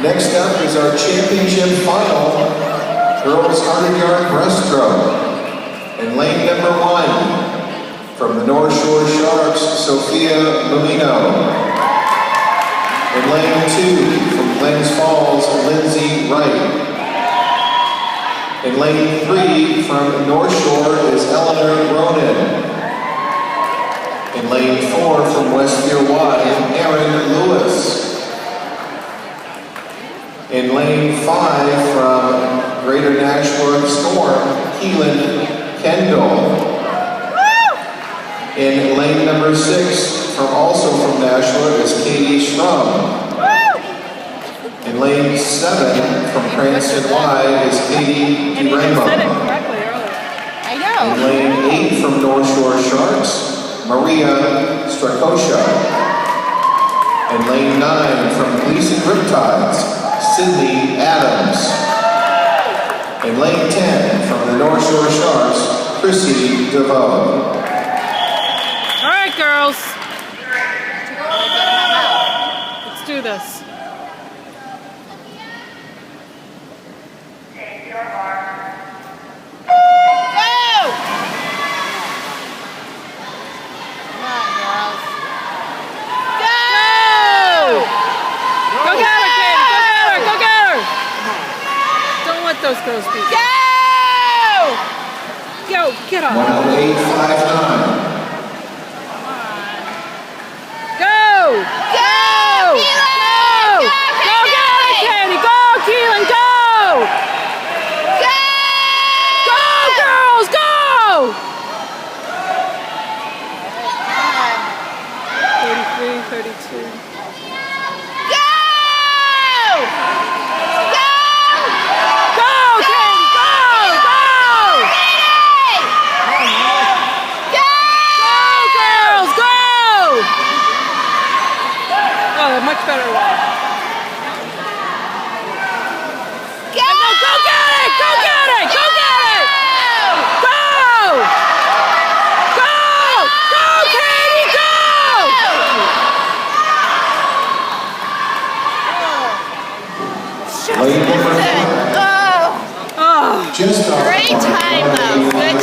Next up is our championship final, girls 100-yard breaststroke. In lane number 1, from the North Shore Sharks, Sophia Molino. In lane 2, from Glens Falls, Lindsay Wright. In lane 3, from North Shore is Eleanor Ronan. In lane 4, from Westfield Y, Aaron Lewis. In lane 5, from Greater Nashua Storm, Keelan Kendall. In lane number 6, also from Nashua, is Katie Schrum. In lane 7, from Cranston Y, is Katie DeRainbow. I know. In lane 8, from North Shore Sharks, Maria Strakosha. In lane 9, from Gleason Riptides, Sydney Adams. In lane 10, from the North Shore Sharks, Chrissy DeVoe. All right, girls. Let's do this. Those girls beat. Go! Go, get on. 108.59. Go! Go! Go! Go get it, Katie! Go, Keelan, go! Go! Go, girls, go! 33, 32. Much better one. Go! Go get it! Go get it! Go get it! Go! Go! Go, Katie! Go! Lane number 5. Oh, Just great time though. Good